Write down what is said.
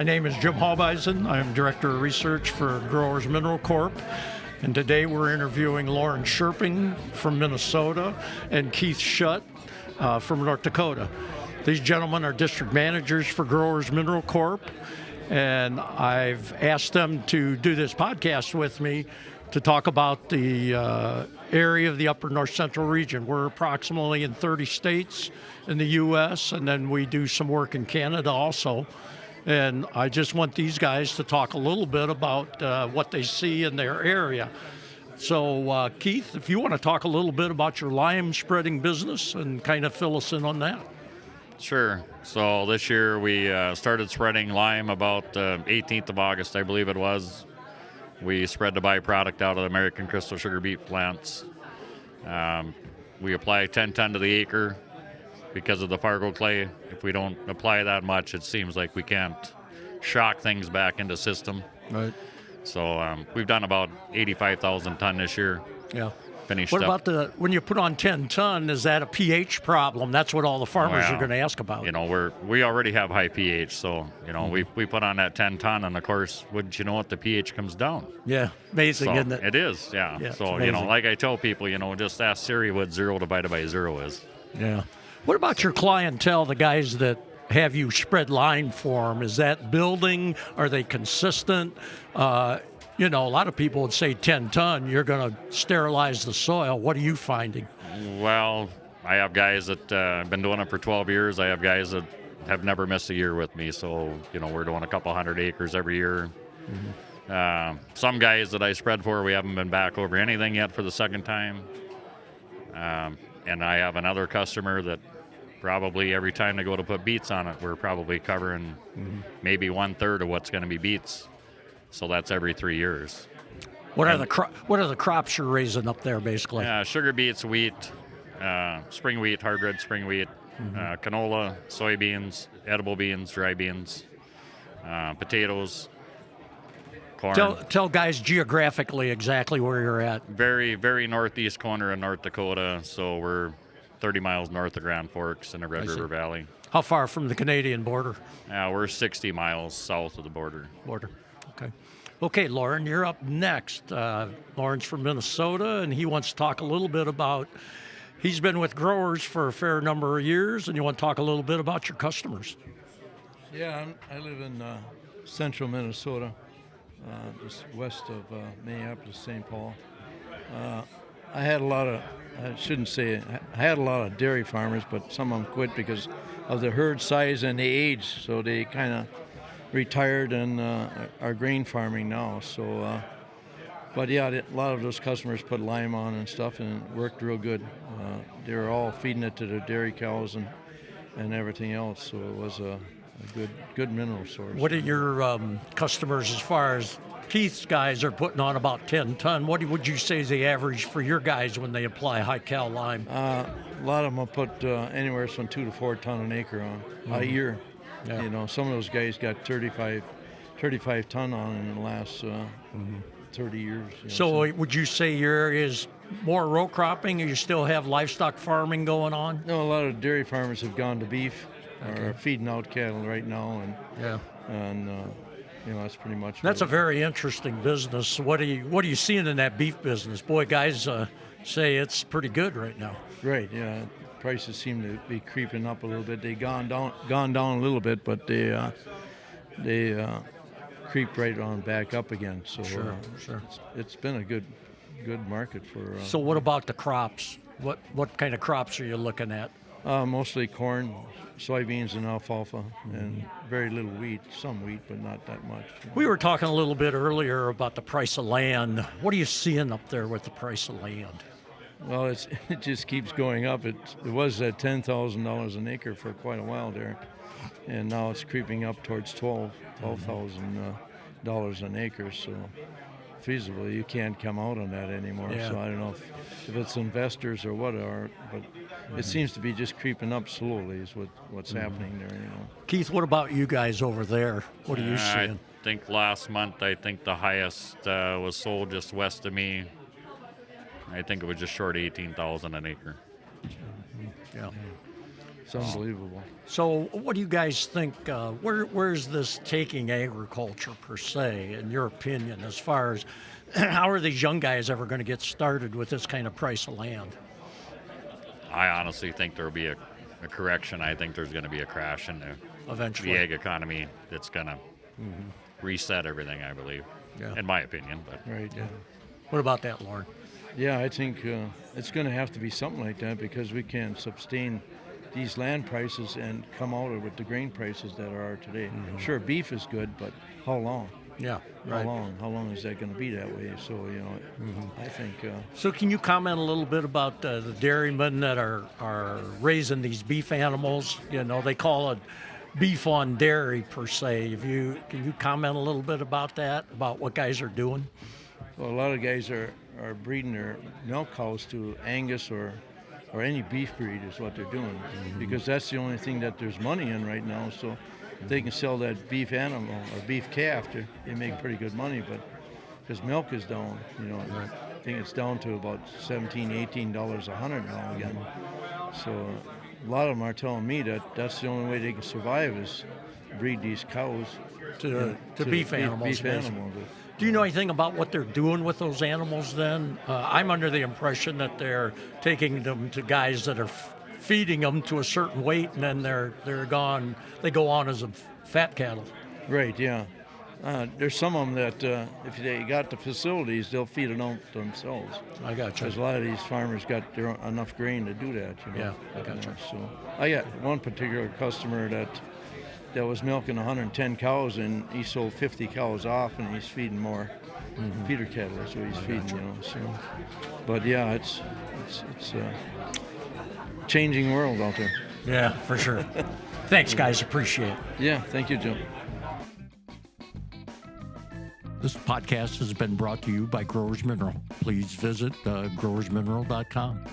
My name is Jim Halbeisen. I'm Director of Research for Growers Mineral Corp. And today we're interviewing Lauren Scherping from Minnesota and Keith Shutt from North Dakota. These gentlemen are district managers for Growers Mineral Corp. And I've asked them to do this podcast with me to talk about the area of the upper north central region. We're approximately in 30 states in the U.S., and then we do some work in Canada also. And I just want these guys to talk a little bit about what they see in their area. So, Keith, if you want to talk a little bit about your lime spreading business and kind of fill us in on that. Sure. So this year we started spreading lime about 18th of August, I believe it was. We spread the byproduct out of the American crystal sugar beet plants. We apply 10 ton to the acre because of the Fargo clay. If we don't apply that much, it seems like we can't shock things back into system. Right. So we've done about 85,000 ton this year. Yeah. Finished What up. about when you put on 10 ton, is that a pH problem? That's what all the farmers are going to ask about. You know, we already have high pH, so, you know, we put on that 10 ton, and of course, wouldn't you know it, the pH comes down. Yeah, amazing, So isn't it? it is, yeah. Yeah, So, it's you know, amazing. like I tell people, you know, just ask Siri what 0 divided by 0 is. Yeah. What about your clientele, the guys that have you spread lime for them? Is that building? Are they consistent? You know, a lot of people would say 10 ton, you're going to sterilize the soil. What are you finding? Well, I have guys that have been doing it for 12 years. I have guys that have never missed a year with me. So, you know, we're doing a couple hundred acres every year. Some guys that I spread for, we haven't been back over anything yet for the second time. And I have another customer that probably every time they go to put beets on it, we're probably covering maybe 1/3 of what's going to be beets. So that's every 3 years. What are the crops you're raising up there, basically? Sugar beets, wheat, spring wheat, hard red spring wheat, canola, soybeans, edible beans, dry beans, potatoes, corn. Tell guys geographically exactly where you're at. Very, very northeast corner of North Dakota. So we're 30 miles north of Grand Forks in the Red River Valley. How far from the Canadian border? We're 60 miles south of the border. Okay. Okay, Lauren, you're up next. Lauren's from Minnesota, and he wants to talk a little bit about, he's been with growers for a fair number of years, and you want to talk a little bit about your customers. Yeah, I live in central Minnesota, just west of Minneapolis, St. Paul. I had a lot of dairy farmers, but some of them quit because of the herd size and the age, so they kind of retired and are grain farming now. So, but yeah, a lot of those customers put lime on and stuff, and it worked real good. They were all feeding it to their dairy cows and everything else, so it was a good mineral source. What are your customers, as far as Keith's guys are putting on about 10 ton? What would you say is the average for your guys when they apply high-cal lime? A lot of them will put anywhere from 2 to 4 ton an acre on a year. Yeah. You know, some of those guys got 35 ton on in the last 30 years. You know, So would you say your area is more row cropping, or you still have livestock farming going on? no, a lot of dairy farmers have gone to beef or are feeding out cattle right now, and you know, that's pretty much. That's a very interesting business. What are you seeing in that beef business? Boy, guys say it's pretty good right now. Right. Yeah. Prices seem to be creeping up a little bit. They've gone down a little bit, but they creep right on back up again. So Sure. It's been a good market for. So what about the crops? What kind of crops are you looking at? Mostly corn, soybeans, and alfalfa, and very little wheat. Some wheat, but not that much. We were talking a little bit earlier about the price of land. What are you seeing up there with the price of land? Well, it just keeps going up. It was at $10,000 an acre for quite a while there, and now it's creeping up towards $12,000 an acre. So feasibly, you can't come out on that anymore. Yeah. So I don't know if it's investors or what but it seems to be just creeping up slowly is what's happening there. You know. Keith, what about you guys over there? What are you seeing? I think last month, the highest was sold just west of me. I think it was just short of 18,000 an acre. Yeah. It's unbelievable. So, what do you guys think? Where's this taking agriculture per se, in your opinion, as far as how are these young guys ever going to get started with this kind of price of land? I honestly think there'll be a correction. I think there's going to be a crash in Eventually. the ag economy that's going to reset everything, I believe, in my opinion. But Right. Yeah. What about that, Lauren? Yeah, I think it's going to have to be something like that because we can't sustain these land prices and come out with the grain prices that are today. Sure, beef is good, but how long? Yeah, How right. long? How long is that going to be that way? So, I think, So, can you comment a little bit about the dairymen that are raising these beef animals? They call it beef on dairy per se. Can you comment a little bit about that? About what guys are doing? well, a lot of guys are breeding their milk cows to Angus or any beef breed is what they're doing because that's the only thing that there's money in right now. So if they can sell that beef animal or beef calf, they make pretty good money. But because milk is down, I think it's down to about $17, $18 a hundred now again. So a lot of them are telling me that that's the only way they can survive is breed these cows To beef animals. Beef basically. animals. Do you know anything about what they're doing with those animals then? I'm under the impression that they're taking them to guys that are feeding them to a certain weight and then they're gone. They go on as a fat cattle. Right, yeah. There's some of them that if they got the facilities, they'll feed it out themselves. I got you. Because a lot of these farmers got enough grain to do that. Yeah, I got you. So I got one particular customer that was milking 110 cows and he sold 50 cows off and he's feeding more feeder cattle. That's what he's feeding, So, but yeah, it's a changing world out there. Yeah, for sure. Thanks, guys. Appreciate it. Yeah, thank you, Jim. This podcast has been brought to you by Growers Mineral. Please visit growersmineral.com.